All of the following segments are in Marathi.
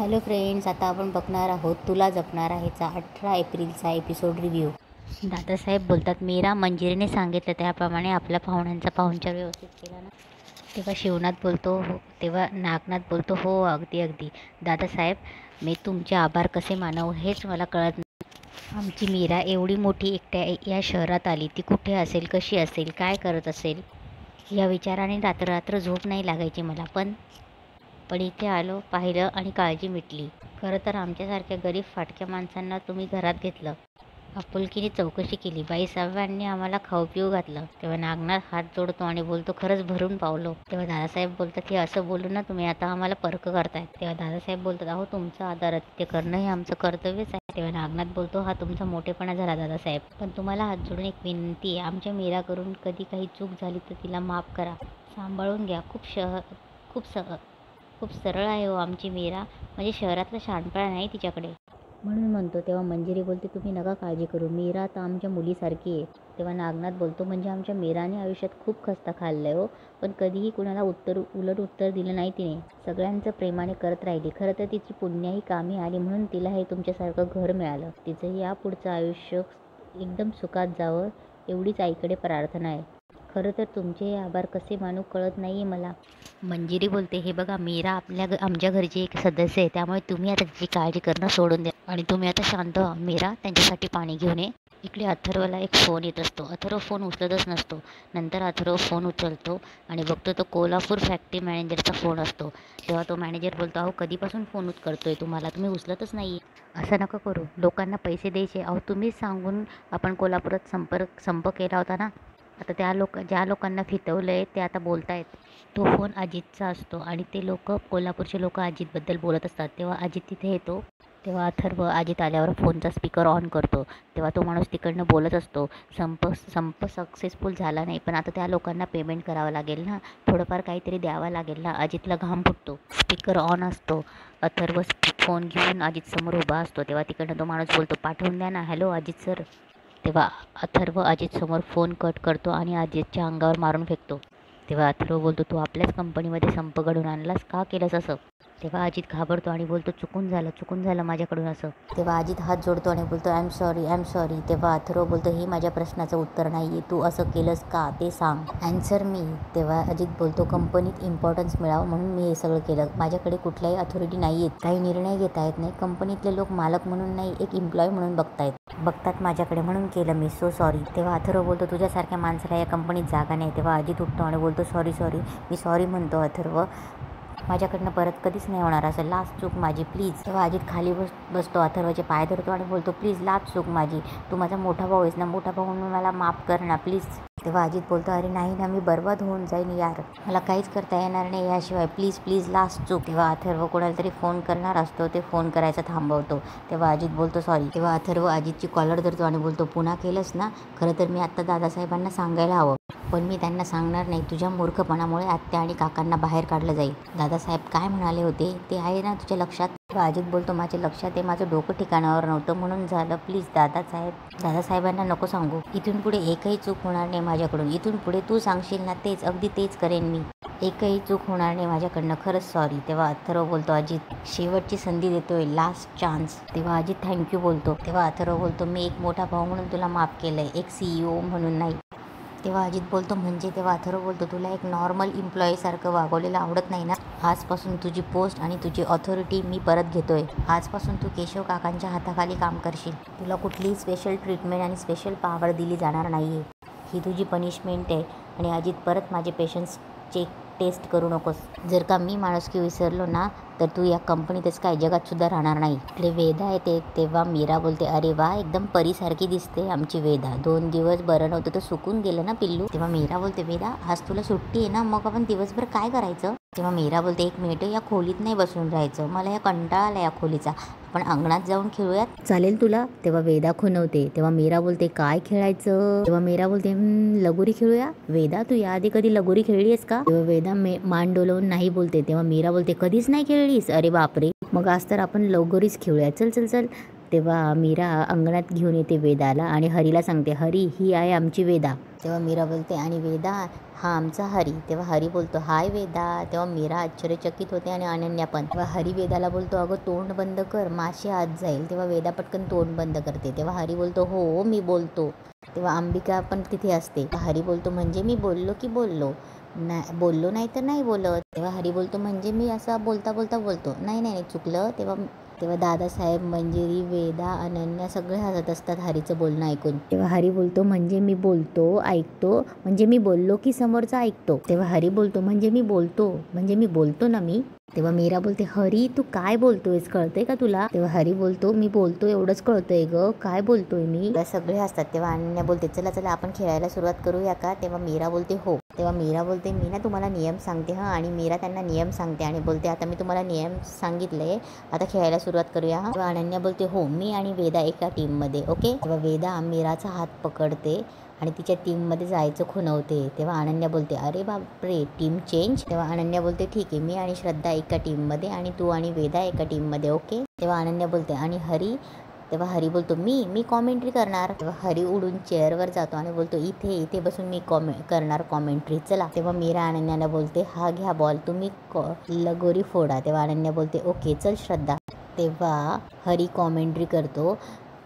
हॅलो फ्रेंड्स, आता आपण बघणार आहोत तुला जपणार आहेचा 18 एप्रिलचा एपिसोड रिव्ह्यू. दादासाहेब बोलतात, मीरा मंजिरीने सांगितलं त्याप्रमाणे आपल्या पाहुण्यांचा पाहुणचार व्यवस्थित केला ना. तेव्हा शिवनाथ बोलतो हो, तेव्हा नागनाथ बोलतो हो अगदी अगदी. दादासाहेब, मी तुमचे आभार कसे मानव हेच मला कळत नाही. आमची मीरा एवढी मोठी एकट्या या शहरात आली, ती कुठे असेल, कशी असेल, काय करत असेल, या विचाराने रात्र रात्र झोप नाही लागायची मला. पण इथे आलो, पाहिलं आणि काळजी मिटली. खरं तर आमच्यासारख्या गरीब फाटक्या माणसांना तुम्ही घरात घेतलं, आपुलकीने चौकशी केली, बाईसाहेबांनी आम्हाला खाऊ पिऊ घातलं. तेव्हा नागनाथ हात जोडतो आणि बोलतो, खरंच भरून पावलो. तेव्हा दादासाहेब बोलतात, हे असं बोलू ना तुम्ही, आता आम्हाला पर्क करतायत. तेव्हा दादासाहेब बोलतात, अहो तुमचं आदरातिथ्य करणं हे आमचं कर्तव्यच आहे. तेव्हा नागनाथ बोलतो, हा तुमचा मोठेपणा झाला दादासाहेब, पण तुम्हाला हात जोडून एक विनंती आहे, आमच्या मीरा करून कधी काही चूक झाली तर तिला माफ करा, सांभाळून घ्या. खूप सरळ आहे हो आमची मीरा, म्हणजे शहरातला शहाणपणा नाही तिच्याकडे, म्हणून म्हणतो. तेव्हा मंजिरी बोलते, तुम्ही नका काळजी करू, मीरा आता आमच्या मुलीसारखी आहे. तेव्हा नागनाथ बोलतो, म्हणजे आमच्या मीराने आयुष्यात खूप खस्ता खाल्लंय हो, पण कधीही कुणाला उलट उत्तर दिलं नाही तिने, सगळ्यांचं प्रेमाने करत राहिली. खरं तर तिची पुण्याही कामी आली, म्हणून तिला हे तुमच्यासारखं घर मिळालं. तिचं यापुढचं आयुष्य एकदम सुखात जावं एवढीच आईकडे प्रार्थना आहे. खरं तर तुमचे हे आभार कसे मानू कळत नाही मला. मंजिरी बोलते, हे बघा, मीरा आमच्या घरची एक सदस्य आहे, त्यामुळे तुम्ही आता तिची काळजी करणं सोडून द्या आणि तुम्ही आता शांत व्हा. मीरा, त्यांच्यासाठी पाणी घेऊन ये. इकडे अथर्वला एक फोन येत असतो. अथर्व फोन उचलतच नसतो. नंतर अथर्व फोन उचलतो आणि बघतो तो कोल्हापूर फॅक्टरी मॅनेजरचा फोन असतो. तेव्हा तो मॅनेजर बोलतो, अहो कधीपासून फोन करतोय तुम्हाला, तुम्ही उचलतच नाही. असं नका करू, लोकांना पैसे द्यायचे, अहो तुम्हीच सांगून आपण कोल्हापुरात संप केला होता ना. आता ज्या लोकांना फितवलं आहे ते आता बोलतायत. तो फोन अजितचा असतो आणि ते कोल्हापूरचे लोक अजितबद्दल बोलत असतात. तेव्हा अजित तिथे येतो. तेव्हा अथर्व अजित आल्यावर फोनचा स्पीकर ऑन करतो. तेव्हा तो माणूस तिकडनं बोलत असतो, संप सक्सेसफुल झाला नाही, पण आता त्या लोकांना पेमेंट करावं लागेल ना, थोडंफार काहीतरी द्यावं लागेल ना. अजितला घाम फुटतो. स्पीकर ऑन असतो. अथर्व फोन घेऊन अजितसमोर उभा असतो. तेव्हा तिकडनं तो माणूस बोलतो, पाठवून द्या ना, हॅलो अजित सर. तेव्हा अथर्व अजितसमोर फोन कट करतो आणि अजितच्या अंगावर मारून फेकतो. तेव्हा अथर्व बोलतो, तू आपल्याच कंपनीमध्ये संप घडून आणलास, का केलंस असं. तेव्हा अजित घाबरतो आणि बोलतो, चुकून झालं माझ्याकडून असं. तेव्हा अजित हात जोडतो आणि बोलतो, आय एम सॉरी. तेव्हा अथर्व बोलतो, हे माझ्या प्रश्नाचं उत्तर नाही आहे, तू असं केलंस का ते सांग, ॲन्सर मी. तेव्हा अजित बोलतो, कंपनीत इम्पॉर्टन्स मिळावं म्हणून मी हे सगळं केलं, माझ्याकडे कुठल्याही अथॉरिटी नाही आहेत, काही निर्णय घेता येत नाही, कंपनीतले लोक मालक म्हणून नाही, एक एम्प्लॉय म्हणून बघतात माझ्याकडे, म्हणून केलं मी, सो सॉरी. तेव्हा अथर्व बोलतो, तुझ्यासारख्या माणसाला या कंपनीत जागा नाही. तेव्हा अजित उठतो आणि बोलतो, सॉरी मी सॉरी म्हणतो अथर्व, माझ्याकडनं परत कधीच नाही होणार असं, लास्ट चूक माझी, प्लीज. तेव्हा अजित खाली बसतो, अथर्वचे पाय धरतो आणि बोलतो, प्लीज लास्ट चूक माझी, तू माझा मोठा भाऊ आहेस ना, मोठा भाऊ म्हणून मला माफ कर ना प्लीज. तेव्हा अजित बोलतो, अरे नाही ना, मी बर्बाद होऊन जाईन यार, मला काहीच करता येणार नाही याशिवाय, प्लीज लास्ट चूक. तेव्हा अथर्व कोणाला तरी फोन करणार असतो, ते फोन करायचं थांबवतो. तेव्हा अजित बोलतो, सॉरी. तेव्हा अथर्व अजितची कॉलर धरतो आणि बोलतो, पुन्हा केलंस ना, खरं तर मी आत्ता दादासाहेबांना सांगायला हवं, पण मी त्यांना सांगणार नाही, तुझ्या मूर्खपणामुळे आत्या आणि काकांना बाहेर काढलं जाईल. दादासाहेब काय म्हणाले होते ते आहे ना तुझ्या लक्षात. अजित बोलतो, माझ्या लक्षात आहे, माझं डोकं ठिकाणावर नव्हतं म्हणून झालं, प्लीज दादासाहेबांना नको सांगू, इथून पुढे एकही चूक होणार नाही माझ्याकडून, इथून पुढे तू सांगशील ना अगदी तेच करेन मी, एकही चूक होणार नाही माझ्याकडनं, खरंच सॉरी. तेव्हा अथर्व बोलतो, अजित शेवटची संधी देतोय, लास्ट चान्स. तेव्हा अजित थँक्यू बोलतो. तेव्हा अथर्व बोलतो, मी एक मोठा भाऊ म्हणून तुला माफ केलंय, एक CEO म्हणून नाही. तेव्हा अजित बोलतो, म्हणजे. तेव्हा अथर्व बोलतो, तुला एक नॉर्मल एम्प्लॉईसारखं वागवलेलं आवडत नाही ना, आजपासून तुझी पोस्ट आणि तुझी ऑथॉरिटी मी परत घेतोय, आजपासून तू केशव काकांच्या हाताखाली काम करशील, तुला कुठलीही स्पेशल ट्रीटमेंट आणि स्पेशल पॉवर दिली जाणार नाही आहे, ही तुझी पनिशमेंट आहे. आणि अजित, परत माझे पेशन्सचे टेस्ट करू नकोस, जर का मी माणुसकी विसरलो ना तर तू या कंपनीतच काय जगात सुद्धा राहणार नाही. इकडे वेदा येते. तेव्हा मीरा बोलते, अरे वा, एकदम परीसारखी दिसते आमची वेदा, 2 दिवस बरं नव्हतं तर सुकून गेलं ना पिल्लू. तेव्हा मीरा बोलते, वेदा आज तुला सुट्टी आहे ना, मग आपण दिवसभर काय करायचं. तेव्हा मीरा बोलते, 1 मिनिट, या खोलीत नाही बसून राहायचं, मला या कंटाळा आला या खोलीचा, आपण अंगणात जाऊन खेळूयात, चालेल तुला. तेव्हा वेदा खुणवते. तेव्हा मीरा बोलते, काय खेळायचं. तेव्हा मीरा बोलते, लगोरी खेळूया. वेदा, तू याआधी कधी लगोरी खेळली आहेस का. तेव्हा वेदा मान डोलवून नाही बोलते. तेव्हा मीरा बोलते, कधीच नाही खेळलीस. अरे बापरे, मग आज तर आपण लगोरीच खेळूया, चल. तेव्हा मीरा अंगणात घेऊन येते वेदाला आणि हरीला सांगते, हरी, ही आहे आमची वेदा. तेव्हा मीरा बोलते आणि वेदा हा आमचा हरी. तेव्हा हरी बोलतो हाय वेदा. तेव्हा मीरा आश्चर्यचकित होते आणि अनन्या पण. तेव्हा हरी वेदाला बोलतो अगं तोंड बंद कर, माशी आत जाईल. तेव्हा वेदा पटकन तोंड बंद करते. तेव्हा हरी बोलतो हो मी बोलतो. तेव्हा अंबिका पण तिथे असते. हरी बोलतो म्हणजे मी बोललो की बोललो नाही, बोललो नाही तर नाही बोलत. तेव्हा हरी बोलतो म्हणजे मी असा बोलता बोलता बोलतो. नाही नाही चुकलं. तेव्हा तेव्हा दादासाहेब, मंजिरी, वेदा, अनन्या सगळे हसत असतात हरीचं बोलणं ऐकून. तेव्हा हरी बोलतो म्हणजे मी बोलतो ऐकतो, म्हणजे मी बोललो की समोरचा ऐकतो. तेव्हा हरी बोलतो म्हणजे मी बोलतो ना मी. तेव्हा मीरा बोलते हरी तू काय बोलतोयस, कळतंय का तुला? तेव्हा हरी बोलतो मी बोलतो एवढंच कळतंय ग, काय बोलतोय मी. सगळे असतात. तेव्हा अनन्या बोलते चला चला आपण खेळायला सुरुवात करूया का? तेव्हा मीरा बोलते हो. तेव्हा मीरा बोलते मी ना तुम्हाला नियम सांगते हा. आणि मीरा त्यांना नियम सांगते आणि बोलते आता मी तुम्हाला नियम सांगितले, आता खेळायला सुरुवात करूया हा. तेव्हा अनन्या बोलते हो मी आणि वेदा एका टीममध्ये ओके. तेव्हा वेदा मीराचा हात पकडते आणि तिच्या टीममध्ये जायचं खुणवते. तेव्हा अनन्या बोलते अरे बापरे टीम चेंज. तेव्हा अनन्या बोलते ठीक आहे मी आणि श्रद्धा एका टीममध्ये आणि तू आणि वेदा एका टीममध्ये ओके. तेव्हा अनन्या बोलते आणि हरी. तेव्हा हरी बोलतो मी कॉमेंट्री करणार. तेव्हा हरी उडून चेअरवर जातो आणि बोलतो इथे बसून मी करणार कॉमेंट्री चला. तेव्हा मीरा अनन्याला बोलते हा घ्या बॉल तुम्ही लगोरी फोडा. तेव्हा अनन्या बोलते ओके चल श्रद्धा. तेव्हा हरी कॉमेंट्री करतो.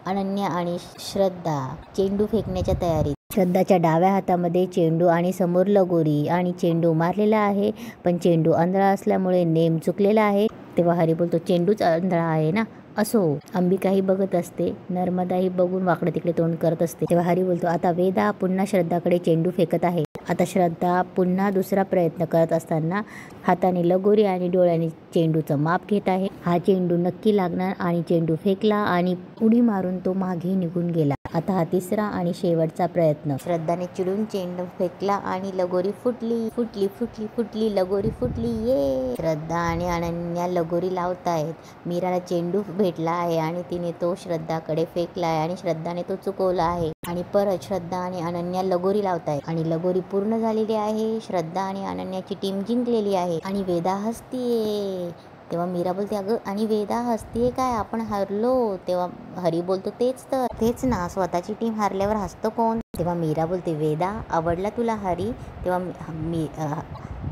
अनन्या आणि श्रद्धा चेंडू फेकण्याच्या तयारीत. श्रद्धाच्या डाव्या हातामध्ये चेंडू आणि समोर लगोरी आणि चेंडू मारलेला आहे, पण चेंडू आंधळा असल्यामुळे नेम चुकलेला आहे. तेव्हा हरी बोलतो चेंडूच आंधळा आहे ना. असो. अंबिकाही बघत असते. नर्मदाही बघून वाकडे तिकडे तोंड करत असते. तेव्हा हरी बोलतो आता वेदा पुन्हा श्रद्धाकडे चेंडू फेकत आहे. आता श्रद्धा पुन्हा दुसरा प्रयत्न करत असताना हाताने लगोरी आणि डोळ्याने चेंडूचं माप घेत आहे. हा चेंडू नक्की लागणार आणि चेंडू फेकला आणि उडी मारून तो मागे निघून गेला. आता हा तिसरा आणि शेवटचा प्रयत्न. श्रद्धाने चिडून चेंडू फेकला आणि लगोरी फुटली लगोरी फुटली ये. श्रद्धा आणि अनन्या लगोरी लावतायत. मीराला चेंडू भेटला आहे आणि तिने तो श्रद्धाकडे फेकला आहे आणि श्रद्धाने तो चुकवला आहे. आणि परत श्रद्धा आणि अनन्या लगोरी लावतायत आणि लगोरी पूर्ण झालेली आहे. श्रद्धा आणि अनन्याची टीम जिंकलेली आहे आणि वेदा हसतीये. तेव्हा मीरा बोलते अगं आणि वेदा हसतीये काय, आपण हरलो. तेव्हा हरी बोलतो तेच ना, स्वतःची टीम हारल्यावर हसतो कोण. तेव्हा मीरा बोलते वेदा आवडला तुला हरी. तेव्हा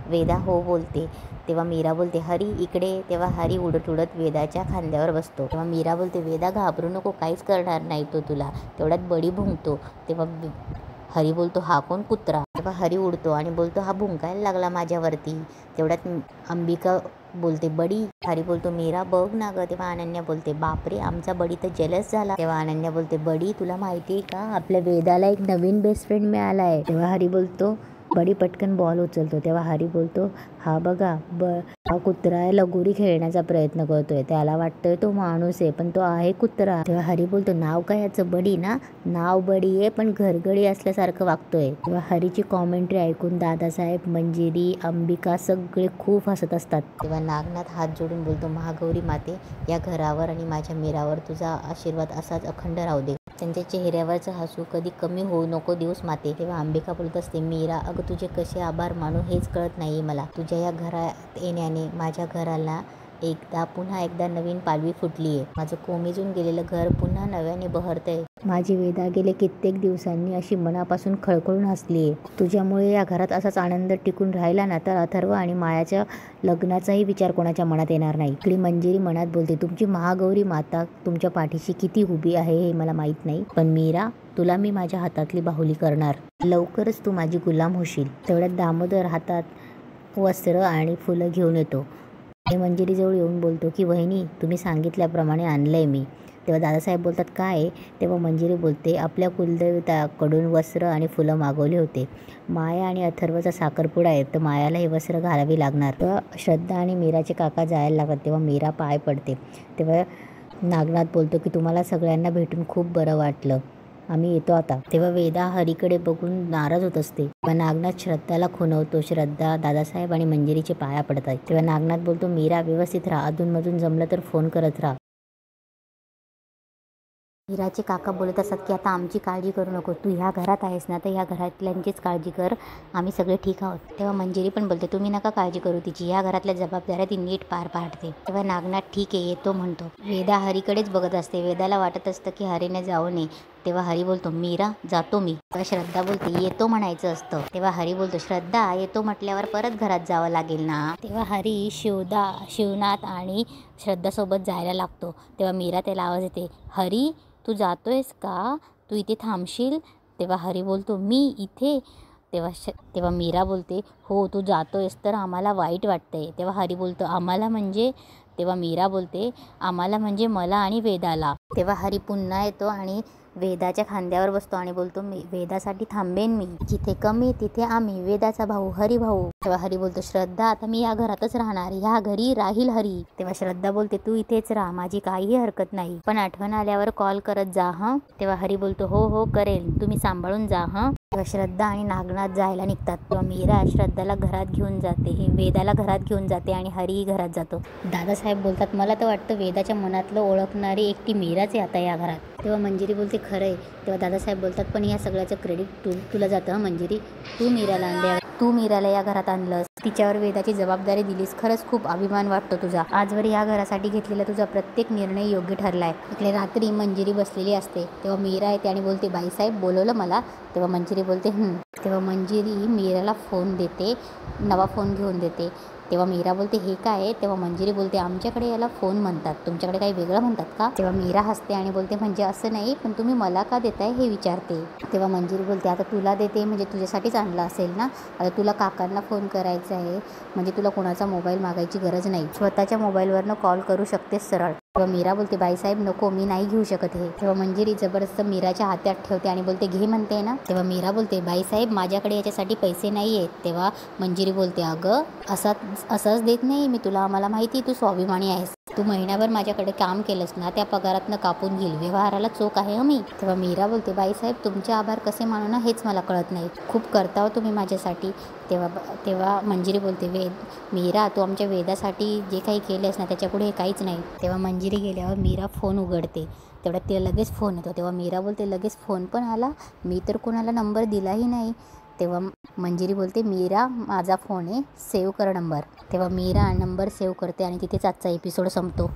वेदा हो बोलते. तेव्हा मीरा बोलते हरी इकडे. तेव्हा हरी उडत वेदाच्या खांद्यावर बसतो. तेव्हा मीरा बोलते वेदा घाबरू नको, काहीच करणार नाही तो तुला. तेवढ्यात बडी भुंकतो. तेव्हा हरी बोलतो हा कोण कुत्रा. तेव्हा हरी उडतो आणि बोलतो हा भुंकायला लागला माझ्यावरती. तेवढ्यात अंबिका बोलते बडी. हरी बोलतो मीरा बघ ना ग. तेव्हा अनन्या बोलते बापरे आमचा बडी तर जेलस झाला. तेव्हा अनन्या बोलते बडी तुला माहिती आहे का आपल्या वेदाला एक नवीन बेस्ट फ्रेंड मिळाला आहे. तेव्हा हरी बोलतो बडी पटकन बॉल उचलतो. तेव्हा हरी बोलतो हा बघा हा कुत्रा लगोरी खेळण्याचा प्रयत्न करतोय. त्याला वाटतोय तो माणूस आहे पण तो आहे कुत्रा. तेव्हा हरी बोलतो नाव काय याचं बडी ना. नाव बडी आहे पण घरगडी असल्यासारखं वागतोय. तेव्हा हरीची कॉमेंट्री ऐकून दादासाहेब, मंजिरी, अंबिका सगळे खूप हसत असतात. तेव्हा नागनाथ हात जोडून बोलतो महागौरी माते या घरावर आणि माझ्या मीरावर तुझा आशीर्वाद असाच अखंड राहू दे. त्यांच्या चेहऱ्यावरचं हसू कधी कमी होऊ नको दिवस माते. तेव्हा अंबिका बोलत असते मीरा अगं तुझे कसे आभार मानू हेच कळत नाही मला. तुझ्या या घरात येण्याने माझ्या घराला पुन्हा एकदा नवीन पालवी फुटली आहे. माझं कोमेजून गेलेलं घर पुन्हा नव्याने बहरतंय. माझी वेदा गेले कित्येक दिवसांनी अशी मनापासून खळखळून हसलीये. तुझ्यामुळे या घरात असाच आनंद टिकून राहिला ना तर अथर्व आणि मायाच्या लग्नाचाही विचार कोणाच्या मनात येणार नाही. इकडे मंजिरी मनात बोलते तुमची महागौरी माता तुमच्या पाठीशी किती उभी आहे हे मला माहीत नाही, पण मीरा तुला मी माझ्या हातातली बाहुली करणार. लवकरच तू माझी गुलाम होशील. तेवढ्यात दामोदर हातात वस्त्र आणि फुलं घेऊन येतो. मंजिरीजवळ येऊन बोलतो की वहिनी तुम्ही सांगितल्याप्रमाणे आणलंय मी. तेव्हा दादासाहेब बोलतात काय. तेव्हा मंजिरी बोलते आपल्या कुलदेवताकडून वस्त्र आणि फुलं मागवले होते. माया आणि अथर्वचा साखरपुडा आहे तर मायाला हे वस्त्र घालावी लागणार. तेव्हा श्रद्धा आणि मीराचे काका जायला लागतात. तेव्हा मीरा पाय पडते. तेव्हा नागनाथ बोलतो की तुम्हाला सगळ्यांना भेटून खूप बरं वाटलं, आम्ही येतो आता. तेव्हा वेदा हरीकडे बघून नाराज होत असते. पण नागनाथ श्रद्धाला खुणवतो. श्रद्धा, दादासाहेब आणि मंजिरीचे पाया पडतात. तेव्हा नागनाथ बोलतो मीरा व्यवस्थित राहा, अधूनमधून जमलं तर फोन करत राहा. मीराचे काका बोलत असतात की आता आमची काळजी करू नको, तू ह्या घरात आहेस ना तर ह्या घरातल्यांचीच काळजी कर, आम्ही सगळे ठीक आहोत. तेव्हा मंजिरी पण बोलते तुम्ही नका काळजी करू तिची, ह्या घरातल्या जबाबदाऱ्या ती नीट पार पाडते. तेव्हा नागनाथ ठीक आहे येतो म्हणतो. वेदा हरीकडेच बघत असते. वेदाला वाटत असतं की हरीने जाऊ नये तेव्हा हरी बोलतो मीरा जातो मी. तेव्हा श्रद्धा बोलते येतो म्हणायचं असतं. तेव्हा हरी बोलतो श्रद्धा येतो म्हटल्यावर परत घरात जावं लागेल ना. तेव्हा हरी शिवनाथ आणि श्रद्धासोबत जायला लागतो. तेव्हा मीरा त्याला आवाज येते, हरी तू जातोयस का, तू इथे थांबशील. तेव्हा हरी बोलतो मी इथे. तेव्हा मीरा बोलते हो तू जातोयस तर आम्हाला वाईट वाटतंय. तेव्हा हरी बोलतो आम्हाला म्हणजे. तेव्हा मीरा बोलते आम्हाला म्हणजे मला आणि वेदाला. तेव्हा हरी पुन्हा येतो आणि वेदाच्या खांद्यावर बसतो आणि बोलतो मी वेदासाठी थांबेन, मी जिथे कमी तिथे आम्ही, वेदाचा भाऊ हरी भाऊ. तेव्हा हरी बोलतो श्रद्धा आता मी या घरातच राहणार, ह्या घरी राहील हरी. तेव्हा श्रद्धा बोलते तू इथेच राहा, माझी काही हरकत नाही, पण आठवण आल्यावर कॉल करत जा हं. तेव्हा हरी बोलतो हो हो करेल, तुम्ही सांभाळून जा हं. तेव्हा श्रद्धा आणि नागनाथ जायला निघतात. तेव्हा मीरा श्रद्धाला घरात घेऊन जाते, वेदाला घरात घेऊन जाते आणि हरीही घरात जातो. दादासाहेब बोलतात मला तर वाटतं वेदाच्या मनातलं ओळखणारी एकटी मीराच आहे आता या घरात. तेव्हा मंजिरी बोलते खरं आहे. तेव्हा दादासाहेब बोलतात पण या सगळ्याचं क्रेडिट तुला जातं मंजिरी, तू मीराला या घरात आणलंस, तिच्यावर वेदाची जबाबदारी दिलीस, खरंच खूप अभिमान वाटतो तुझा. आजवर या घरासाठी घेतलेला तुझा प्रत्येक निर्णय योग्य ठरलाय. इकडे रात्री मंजिरी बसलेली असते. तेव्हा मीरा येते आणि बोलते बाईसाहेब बोलवलं मला. तेव्हा मंजिरी बोलते तेव्हा मंजिरी मीराला फोन देते, नवा फोन घेऊन देते. तेव्हा मीरा बोलते हे काय आहे. तेव्हा मंजिरी बोलते आमच्याकडे याला फोन म्हणतात, तुमच्याकडे काही वेगळं म्हणतात का. तेव्हा मीरा हसते आणि बोलते म्हणजे असं नाही, पण तुम्ही मला का देताय हे विचारते. तेव्हा मंजिरी बोलते आता तुला देते म्हणजे तुझ्यासाठीच आणलं असेल ना, आता तुला काकांना फोन करायचा आहे म्हणजे तुला कोणाचा मोबाईल मागायची गरज नाही, स्वतःच्या मोबाईलवरनं कॉल करू शकतेस सरळ. तेव्हा मीरा बोलते बाईसाहेब नको, मी नाही घेऊ शकत हे. तेव्हा मंजिरी जबरदस्त मीराच्या हातात ठेवते आणि बोलते घे म्हणते ना. तेव्हा मीरा बोलते बाईसाहेब माझ्याकडे याच्यासाठी पैसे नाही आहेत. तेव्हा मंजिरी बोलते अगं असंच देत नाही मी तुला, मला माहिती तू स्वाभिमानी आहेस, तू महिनाभर माझ्याकडे काम केलंस ना त्या पगारातनं कापून घेईल, व्यवहाराला चोख आहे मी. तेव्हा मीरा बोलते बाईसाहेब तुमचे आभार कसे मानू ना हेच मला कळत नाही, खूप करता हो तुम्ही माझ्यासाठी. तेव्हा मंजिरी बोलते मीरा तू आमच्या वेदासाठी जे काही केलेस ना त्याच्यापुढे हे काहीच नाही. तेव्हा मंजिरी गेल्यावर मीरा फोन उघडते, तेवढ्यात तिला लगेच फोन येतो. तेव्हा मीरा बोलते लगेच फोन पण आला, मी तर कोणाला नंबर दिलाही नाही. तेव्हा मंजिरी बोलते मीरा माझा फोन आहे, सेव्ह कर नंबर. तेव्हा मीरा नंबर सेव्ह करते आणि तिथेच आजचा एपिसोड संपतो.